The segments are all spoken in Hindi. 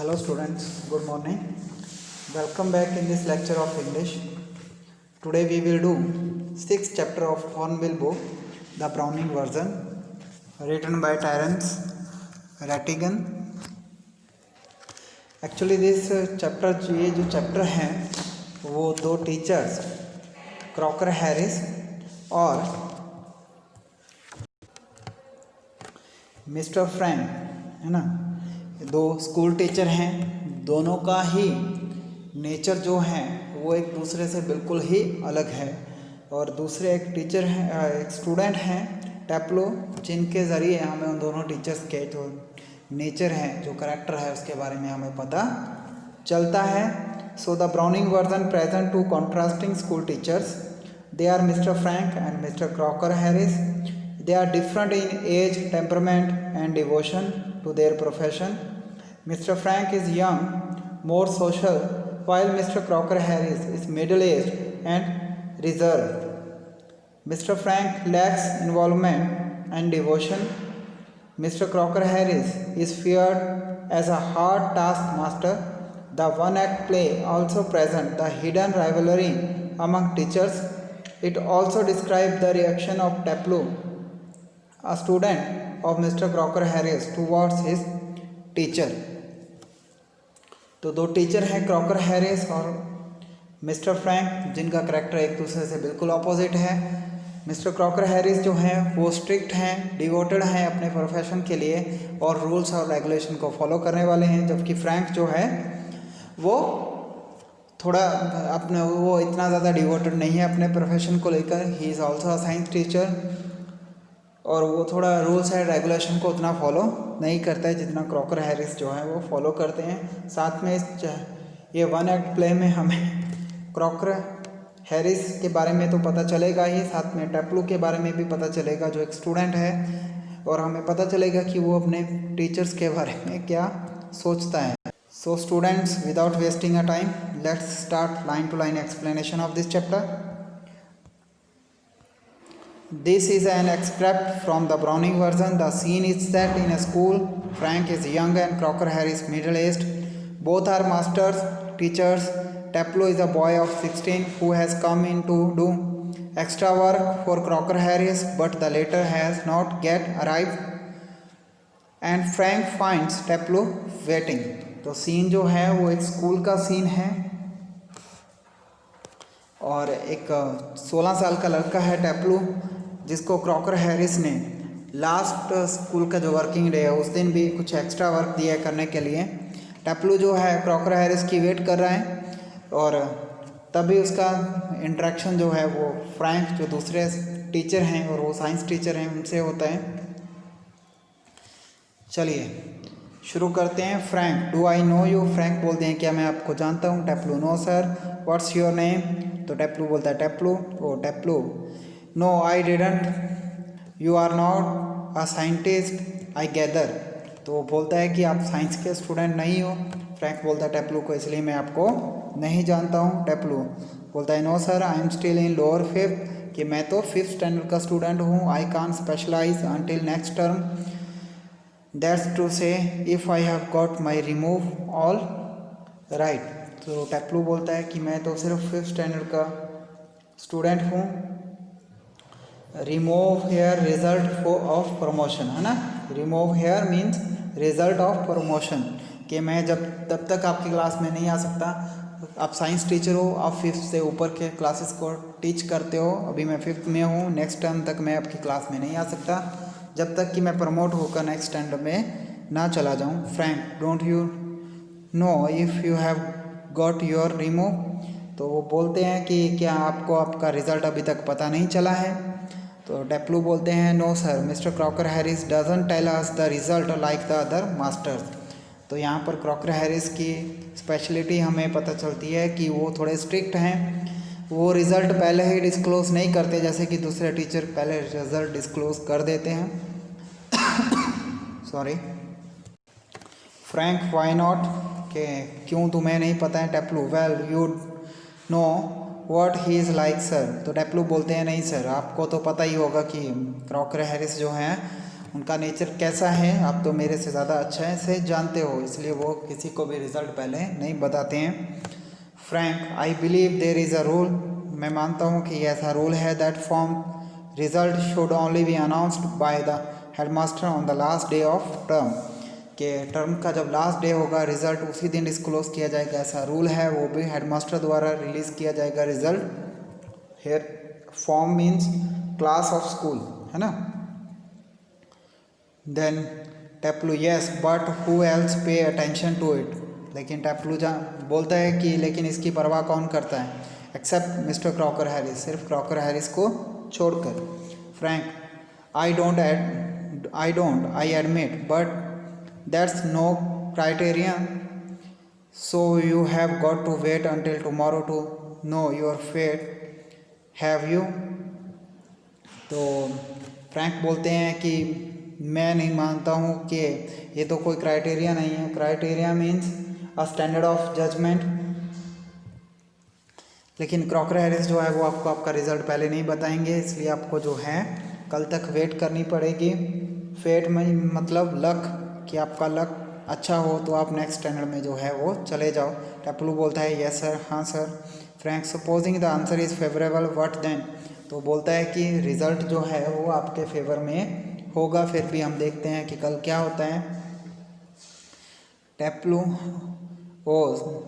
Hello students, good morning. Welcome back in this lecture of English. Today we will do 6th chapter of Hornbill book, the Browning version, written by Terence Rattigan. Actually this chapter ये जो chapter है वो दो टीचर्स क्रॉकर हैरिस और मिस्टर फ्रैंक है ना, दो स्कूल टीचर हैं। दोनों का ही नेचर जो है वो एक दूसरे से बिल्कुल ही अलग है। और दूसरे एक टीचर हैं, एक स्टूडेंट हैं टेप्लो, जिनके ज़रिए हमें उन दोनों टीचर्स के जो नेचर है, जो करेक्टर है, उसके बारे में हमें पता चलता है। So the Browning version present two contrasting school teachers. They are mister Frank and mister Crocker Harris. They are different in age, temperament, and devotion to their profession. Mr. Frank is young, more social, while Mr. Crocker Harris is middle-aged and reserved. Mr. Frank lacks involvement and devotion. Mr. Crocker Harris is feared as a hard taskmaster. The one-act play also presents the hidden rivalry among teachers. It also describes the reaction of Tableau, a student of Mr. Crocker Harris, towards his teacher. तो दो टीचर हैं क्रॉकर हैरिस और मिस्टर फ्रैंक, जिनका करेक्टर एक दूसरे से बिल्कुल अपोजिट है। मिस्टर क्रॉकर हैरिस जो हैं वो स्ट्रिक्ट हैं, डिवोटेड हैं अपने प्रोफेशन के लिए और रूल्स और रेगुलेशन को फॉलो करने वाले हैं, जबकि फ्रैंक जो है वो थोड़ा वो इतना ज़्यादा डिवोटेड नहीं है अपने प्रोफेशन को लेकर। He is also a science teacher और वो थोड़ा रूल्स एंड रेगुलेशन को उतना फॉलो नहीं करता है जितना क्रॉकर हैरिस जो है वो फॉलो करते हैं। साथ में ये वन एक्ट प्ले में हमें क्रॉकर हैरिस के बारे में तो पता चलेगा ही, साथ में टेप्लो के बारे में भी पता चलेगा जो एक स्टूडेंट है, और हमें पता चलेगा कि वो अपने टीचर्स के बारे में क्या सोचता है। So students, without wasting a time, let's start line to line explanation of this chapter. This is an excerpt from the Browning version. The scene is set in a school. Frank is young and Crocker Harris middle-aged. Both are masters, teachers. Tableau is a boy of 16 who has come in to do extra work for Crocker Harris, but the latter has not yet arrived. And Frank finds Tableau waiting. तो सीन जो है वो एक स्कूल का सीन है और एक 16 साल का लड़का है टेप्लो, जिसको क्रॉकर हैरिस ने लास्ट स्कूल का जो वर्किंग डे है उस दिन भी कुछ एक्स्ट्रा वर्क दिया करने के लिए। टेप्लो जो है क्रॉकर हैरिस की वेट कर रहा है और तभी उसका इंटरेक्शन जो है वो फ्रैंक, जो दूसरे टीचर हैं और वो साइंस टीचर हैं, उनसे होता है। चलिए शुरू करते हैं। Frank, do I know you? Frank बोलते हैं क्या मैं आपको जानता हूँ? Teplo, no sir. What's your name? तो टेप्लो बोलता है Teplo. Oh Teplo, no I didn't. You are not a scientist I gather. तो वो बोलता है कि आप साइंस के स्टूडेंट नहीं हो। फ्रैंक बोलता है टेप्लो को, इसलिए मैं आपको नहीं जानता हूँ। टेप्लो बोलता है no sir, I am still in lower fifth, कि मैं तो 5th स्टैंडर्ड का स्टूडेंट हूँ। I can't specialise until next term. That's to say if I have got my remove all right. तो टेप्लो बोलता है कि मैं तो सिर्फ 5th स्टैंडर्ड का स्टूडेंट हूँ। Remove here result of promotion, है ना। Remove here means result of promotion, कि मैं तब तक आपकी क्लास में नहीं आ सकता। आप साइंस टीचर हो, आप 5th से ऊपर के क्लासेस को टीच करते हो। अभी मैं 5th में हूँ, नेक्स्ट टर्म तक मैं आपकी क्लास में नहीं आ सकता जब तक कि मैं प्रमोट होकर नेक्स्ट स्टैंडर्ड में ना चला जाऊँ। Frank, don't you know if you have got your remove? तो वो बोलते हैं कि क्या आपको आपका रिज़ल्ट अभी तक पता नहीं चला है? तो टेप्लो बोलते हैं no sir, mister Crocker Harris doesn't tell us the result like the other masters. तो यहाँ पर क्रॉकर हैरिस की स्पेशलिटी हमें पता चलती है कि वो थोड़े स्ट्रिक्ट हैं। वो रिज़ल्ट पहले ही डिस्क्लोज़ नहीं करते, जैसे कि दूसरे टीचर पहले रिज़ल्ट डिस्क्लोज़ कर देते हैं। सॉरी। Frank, why not? के क्यों तुम्हें नहीं पता है? Teplo, well you know what he is like sir. तो टेप्लो बोलते हैं नहीं सर, आपको तो पता ही होगा कि क्रॉकर हैरिस जो हैं उनका नेचर कैसा है आप तो मेरे से ज़्यादा अच्छा से जानते हो, इसलिए वो किसी को भी रिज़ल्ट पहले नहीं बताते हैं। Frank, I believe there is a rule, मैं मानता हूँ कि ऐसा रूल है, that form result should only be announced by the headmaster on the last day of term, कि टर्म का जब लास्ट डे होगा रिजल्ट उसी दिन डिस्क्लोज किया जाएगा, ऐसा रूल है, वो भी हेडमास्टर द्वारा रिलीज़ किया जाएगा result. Here form means class of school, है ना। Then Taplow, yes but who else pay attention to it, लेकिन टेप्लू बोलता है कि लेकिन इसकी परवाह कौन करता है, एक्सेप्ट मिस्टर क्रॉकर हैरिस, सिर्फ क्रॉकर हैरिस को छोड़कर। Frank, I admit but that's no criterion, so you have got to wait until tomorrow to know your fate, have you. तो फ्रैंक बोलते हैं कि मैं नहीं मानता हूँ कि ये तो कोई क्राइटेरिया नहीं है, criteria means a standard of judgement, लेकिन क्रॉकर हैरिस जो है वो आपको आपका रिज़ल्ट पहले नहीं बताएंगे, इसलिए आपको जो है कल तक वेट करनी पड़ेगी। फेट में मतलब लक, कि आपका लक अच्छा हो तो आप नेक्स्ट स्टैंडर्ड में जो है वो चले जाओ। टेप्लू बोलता है यस सर, हाँ sir. Frank, supposing the answer is favourable what then, तो बोलता है कि रिज़ल्ट जो है वो आपके फेवर में होगा, फिर भी हम देखते हैं कि कल क्या होता है। टेप्लू, ओ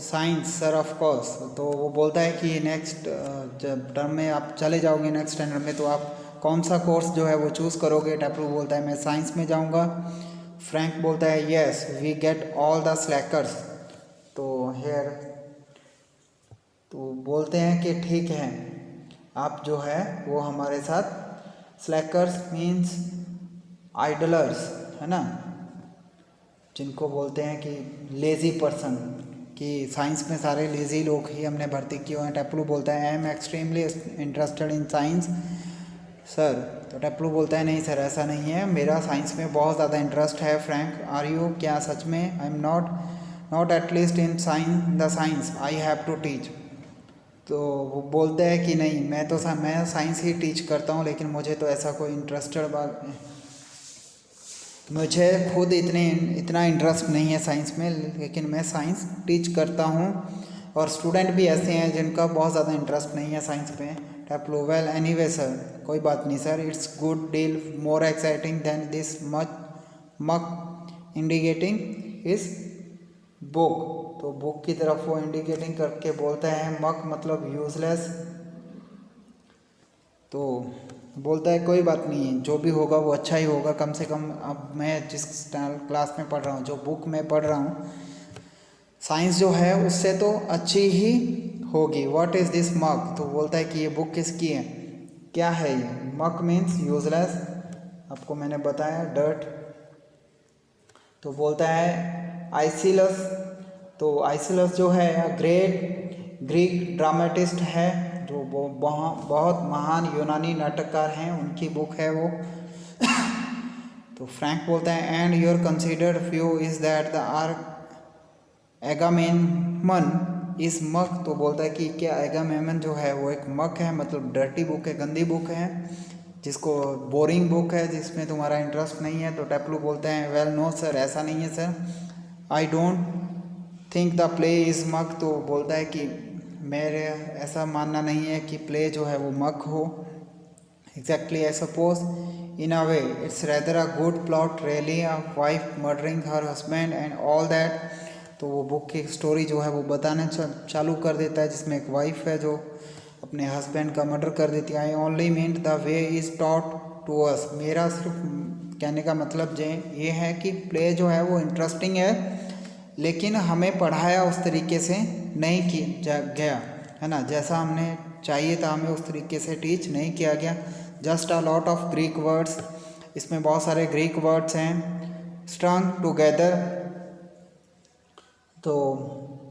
साइंस सर ऑफ कोर्स, तो वो बोलता है कि नेक्स्ट जब टर्म में आप चले जाओगे नेक्स्ट स्टैंडर्ड में तो आप कौन सा कोर्स जो है वो चूज़ करोगे। टेप्लू बोलता है मैं साइंस में जाऊंगा। फ्रैंक बोलता है yes we get all the slackers, तो हेयर तो बोलते हैं कि ठीक है आप जो है वो हमारे साथ, स्लैकर्स मीन्स आइडलर्स, है ना, जिनको बोलते हैं कि लेज़ी पर्सन, कि साइंस में सारे लेज़ी लोग ही हमने भर्ती किए हुए हैं। टेप्लू बोलता है I am extremely interested in science sir, तो टेप्लू बोलता है नहीं सर ऐसा नहीं है, मेरा साइंस में बहुत ज़्यादा इंटरेस्ट है। फ्रैंक, आर यू, क्या सच में, I am not at least in the science I have to teach, तो वो बोलते हैं कि नहीं मैं साइंस ही टीच करता हूँ, लेकिन मुझे तो ऐसा कोई मुझे खुद इतना इंटरेस्ट नहीं है साइंस में, लेकिन मैं साइंस टीच करता हूँ, और स्टूडेंट भी ऐसे हैं जिनका बहुत ज़्यादा इंटरेस्ट नहीं है साइंस में। टेप्लू, वेल एनीवे सर, कोई बात नहीं sir, it's good deal more exciting than this muck indicating his book, तो बुक की तरफ वो इंडिकेटिंग करके बोलता है, मक मतलब यूजलेस, तो बोलता है कोई बात नहीं है, जो भी होगा वो अच्छा ही होगा, कम से कम अब मैं जिस क्लास में पढ़ रहा हूँ, जो बुक में पढ़ रहा हूँ साइंस जो है उससे तो अच्छी ही होगी। व्हाट इज़ दिस मक, तो बोलता है कि ये बुक किसकी है, क्या है ये। मक मीन्स यूजलेस, आपको मैंने बताया डर्ट। तो बोलता है आइसिलस, तो आइसिलस जो है ग्रेट ग्रीक ड्रामेटिस्ट है, जो वो बहुत महान यूनानी नाटककार हैं, उनकी बुक है वो। तो फ्रैंक बोलता है and your considered view is that the ark Agamemnon is muck, तो बोलता है कि क्या एगामेमन जो है वो एक मक है, मतलब डर्टी बुक है, गंदी बुक है, जिसको बोरिंग बुक है, जिसमें तुम्हारा इंटरेस्ट नहीं है। तो टेप्लू बोलते हैं वेल नो सर, ऐसा नहीं है sir, I don't think the play is मक, तो बोलता है कि मेरे ऐसा मानना नहीं है कि प्ले जो है वो मक हो। Exactly I suppose in a way it's rather a good plot, really a wife murdering her husband and all that, तो वो बुक की स्टोरी जो है वो बताने चालू कर देता है, जिसमें एक वाइफ है जो अपने हस्बैंड का मर्डर कर देती है। I only mean the way is taught to us, मेरा सिर्फ कहने का मतलब ये है कि प्ले जो है वो इंटरेस्टिंग है, लेकिन हमें पढ़ाया उस तरीके से नहीं गया, है ना, जैसा हमने चाहिए था हमें उस तरीके से टीच नहीं किया गया। Just a lot of Greek words, इसमें बहुत सारे ग्रीक वर्ड्स हैं। स्ट्रंग टुगेदर, तो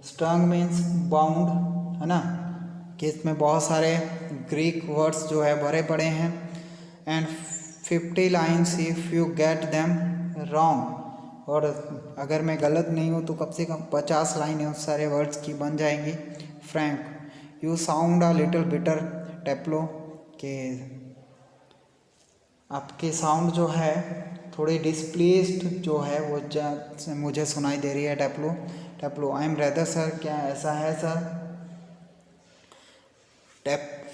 स्ट्रंग मीन्स बाउंड, है ना, कि इसमें बहुत सारे ग्रीक वर्ड्स जो है भरे पड़े हैं। And 50 lines if you get them wrong, और अगर मैं गलत नहीं हूँ तो कम से कम 50 लाइनें उस सारे वर्ड्स की बन जाएंगी। Frank, you sound a little bitter, Taplow, के आपके साउंड जो है थोड़ी डिसप्लीस्ड जो है वो मुझे सुनाई दे रही है Taplow. Taplow I am rather sir, क्या ऐसा है सर?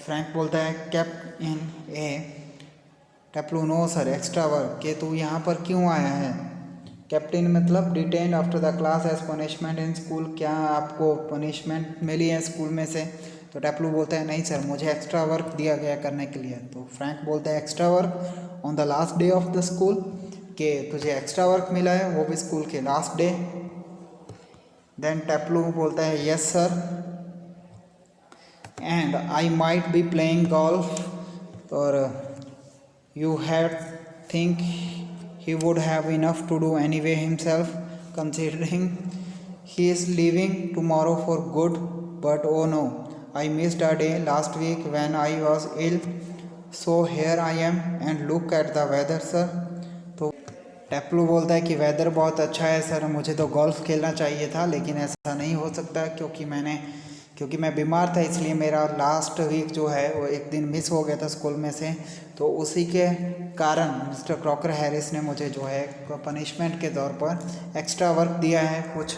फ्रैंक बोलता है kept in eh. Taplow no sir, extra work, कि तू यहाँ पर क्यों आया है? कैप्टन मतलब detain after the class as punishment in school, क्या आपको पनिशमेंट मिली है स्कूल में से? तो टैप्लू बोलता है नहीं सर, मुझे एक्स्ट्रा वर्क दिया गया करने के लिए। तो फ्रैंक बोलता है extra work on the last day of the school, कि तुझे एक्स्ट्रा वर्क मिला है वो भी स्कूल के लास्ट डे। देन टैप्लू बोलता है yes sir, and I might be playing golf, और you had think he would have enough to do anyway himself, considering he is leaving tomorrow for good. But oh no, I missed a day last week when I was ill, so here I am, and look at the weather sir. तो टैप्लू बोलता है कि वेदर बहुत अच्छा है सर, मुझे तो गोल्फ खेलना चाहिए था, लेकिन ऐसा नहीं हो सकता क्योंकि मैं बीमार था, इसलिए मेरा लास्ट वीक जो है वो एक दिन मिस हो गया था स्कूल में से। तो उसी के कारण मिस्टर क्रॉकर हैरिस ने मुझे जो है पनिशमेंट के तौर पर एक्स्ट्रा वर्क दिया है कुछ।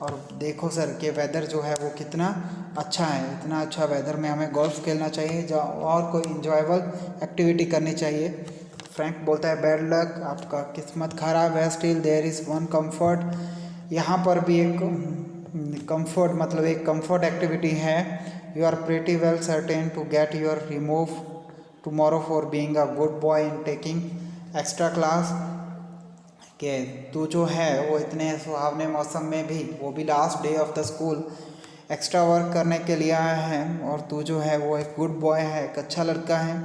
और देखो सर कि वेदर जो है वो कितना अच्छा है, इतना अच्छा वेदर में हमें गोल्फ खेलना चाहिए और कोई इंजॉयबल एक्टिविटी करनी चाहिए। फ्रैंक बोलता है बैड लक, आपका किस्मत ख़राब है। Still there is one comfort, यहाँ पर भी एक कंफर्ट मतलब एक कंफर्ट एक्टिविटी है। You are pretty well certain to get your remove tomorrow for being a good boy in taking extra class, के तू जो है वो इतने सुहावने मौसम में भी, वो भी last day of the school, extra work करने के लिए आया है, और तू जो है वो एक गुड बॉय है, एक अच्छा लड़का है।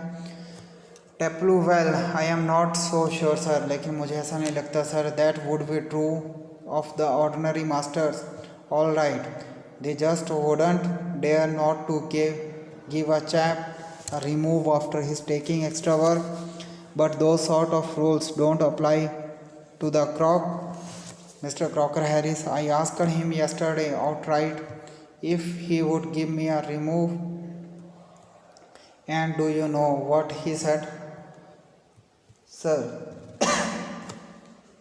Taplow well I am not so sure sir, लेकिन मुझे ऐसा नहीं लगता sir. That would be true of the ordinary masters, all right, they just wouldn't dare not to give a chap a remove after his taking extra work, but those sort of rules don't apply to the Mr. Crocker Harris. I asked him yesterday outright if he would give me a remove, and do you know what he said sir?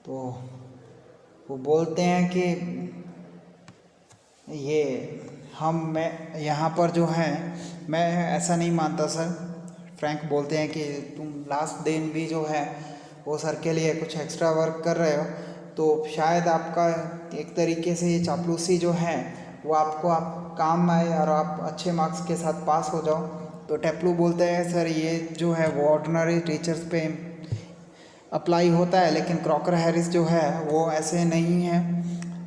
तो वो बोलते हैं कि मैं यहाँ पर जो है मैं ऐसा नहीं मानता सर। फ्रैंक बोलते हैं कि तुम लास्ट दिन भी जो है वो सर के लिए कुछ एक्स्ट्रा वर्क कर रहे हो, तो शायद आपका एक तरीके से ये चापलूसी जो है वो आपको काम आए और आप अच्छे मार्क्स के साथ पास हो जाओ। तो टैप्लू बोलते हैं सर ये जो है वो ऑर्डिनरी टीचर्स पे अप्लाई होता है, लेकिन क्रॉकर हैरिस जो है वो ऐसे नहीं है।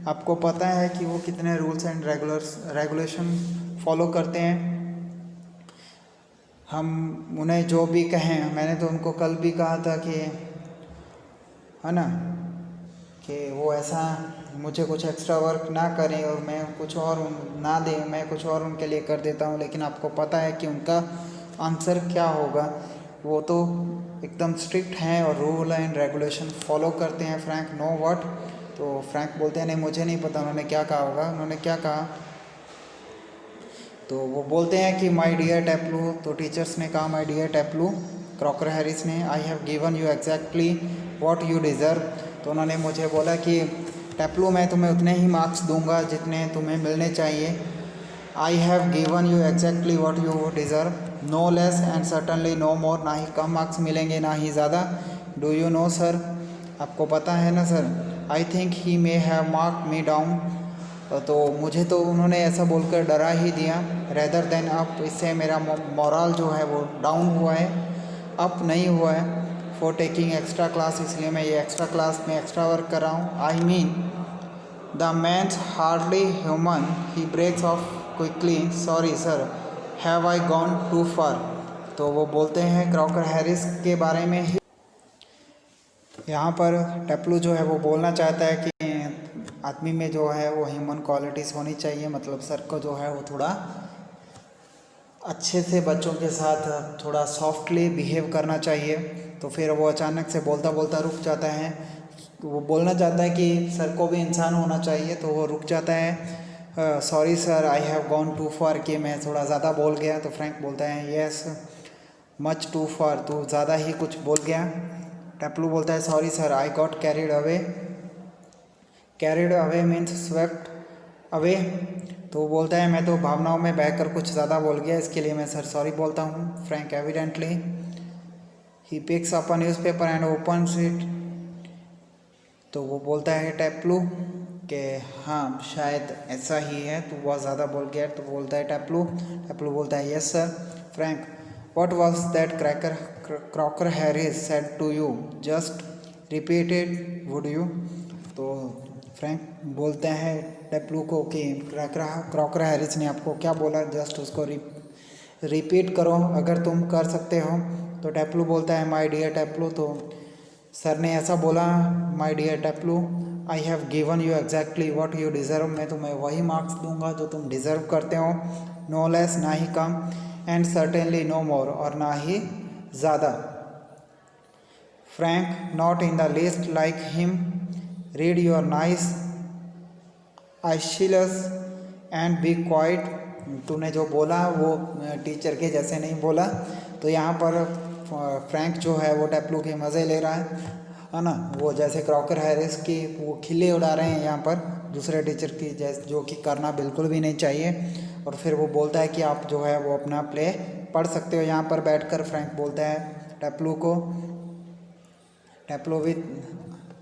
आपको पता है कि वो कितने रूल्स एंड रेगुलेशन फॉलो करते हैं। हम उन्हें जो भी कहें, मैंने तो उनको कल भी कहा था कि है ना, कि वो ऐसा मुझे कुछ एक्स्ट्रा वर्क ना करें और मैं कुछ और ना दें, मैं कुछ और उनके लिए कर देता हूँ, लेकिन आपको पता है कि उनका आंसर क्या होगा। वो तो एकदम स्ट्रिक्ट हैं और रूल एंड रेगुलेशन फॉलो करते हैं। फ्रैंक नो व्हाट, तो फ्रैंक बोलते हैं नहीं मुझे नहीं पता उन्होंने क्या कहा होगा। उन्होंने क्या कहा, तो वो बोलते हैं कि माय डियर टैप्लू, तो टीचर्स ने कहा माय डियर टैप्लू, क्रॉकर हैरिस ने, आई have given you exactly what you deserve. तो उन्होंने मुझे बोला कि टैप्लू मैं तुम्हें उतने ही मार्क्स दूंगा जितने तुम्हें मिलने चाहिए। I have given you exactly what you deserve, no less and certainly no more, ना ही कम मार्क्स मिलेंगे ना ही ज़्यादा। डू यू नो सर, आपको पता है ना sir. I think he may have mark me down, तो मुझे तो उन्होंने ऐसा बोलकर डरा ही दिया। रेदर देन अप, इससे मेरा मोरल जो है वो डाउन हुआ है, अप नहीं हुआ है। फॉर टेकिंग एक्स्ट्रा क्लास, इसलिए मैं ये एक्स्ट्रा क्लास में एक्स्ट्रा वर्क कर रहा हूँ। I mean the man's hardly human, he breaks off quickly, sorry sir, have I gone too far. तो वो बोलते हैं क्रॉकर हैरिस के बारे में ही। यहाँ पर टैप्लू जो है वो बोलना चाहता है कि आदमी में जो है वो ह्यूमन क्वालिटीज़ होनी चाहिए, मतलब सर को जो है वो थोड़ा अच्छे से बच्चों के साथ थोड़ा सॉफ्टली बिहेव करना चाहिए। तो फिर वो अचानक से बोलता बोलता रुक जाता है। तो वो बोलना चाहता है कि सर को भी इंसान होना चाहिए, तो वो रुक जाता है। Sorry sir, I have gone too far, कि मैं थोड़ा ज़्यादा बोल गया। तो फ्रैंक बोलता है येस मच टू फार, तो ज़्यादा ही कुछ बोल गया। टैप्लू बोलता है sorry sir I got carried away. Carried away means swept away. तो वो बोलता है मैं तो भावनाओं में बहकर कुछ ज़्यादा बोल गया, इसके लिए मैं सर सॉरी बोलता हूँ। Frank evidently he picks up a newspaper and opens it. तो वो बोलता है टैप्लू कि हाँ शायद ऐसा ही है, तो बहुत ज़्यादा बोल गया। तो बोलता है टैप्लू बोलता है yes sir. Frank what was that Crocker Harris said to you, just repeat it would you. तो फ्रैंक बोलते हैं टैप्लू को कि क्रॉकर हैरिस ने आपको क्या बोला, जस्ट उसको रिपीट करो अगर तुम कर सकते हो। तो टैप्लू बोलता है माय डियर टैप्लू, तो सर ने ऐसा बोला my dear Taplow I have given you exactly what you deserve, मैं तुम्हें वही मार्क्स दूंगा जो तुम डिज़र्व करते हो, नो लेस ना ही कम, एंड सर्टेनली नो मोर और ना ही ज़्यादा। Frank not in the least like him, read your nice Aeschylus and be quiet. तूने जो बोला वो टीचर के जैसे नहीं बोला। तो यहाँ पर फ्रैंक जो है वो टैप्लू के मज़े ले रहा है ना। वो जैसे क्रॉकर हैरिस की वो खिल्ली उड़ा रहे हैं यहाँ पर दूसरे टीचर की, जैसे जो कि करना बिल्कुल भी नहीं चाहिए। और फिर वो बोलता है कि आप जो है वो अपना प्ले पढ़ सकते हो यहाँ पर बैठकर। फ्रैंक बोलता है टैप्लू को टैप्लू विथ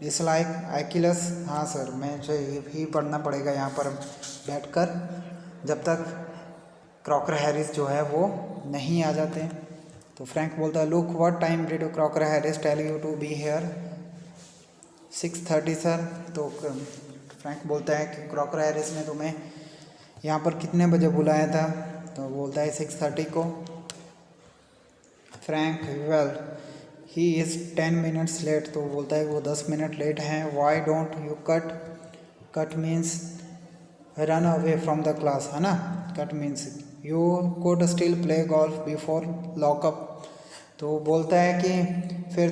डिसलाइक आइकिलस, हाँ सर मैं जो ही पढ़ना पड़ेगा यहाँ पर बैठकर जब तक क्रॉकर हैरिस जो है वो नहीं आ जाते। तो फ्रैंक बोलता है look what time did Crocker Harris tell you to be here, 6:30 sir. तो फ्रैंक बोलता है कि क्रॉकर हैरिस ने तुम्हें यहाँ पर कितने बजे बुलाया था। तो बोलता है 6:30 को। Frank well he is 10 minutes late. तो बोलता है वो 10 मिनट लेट हैं। Why don't you cut means run away from the class, है ना। Cut means you could still play golf before lockup. तो बोलता है कि फिर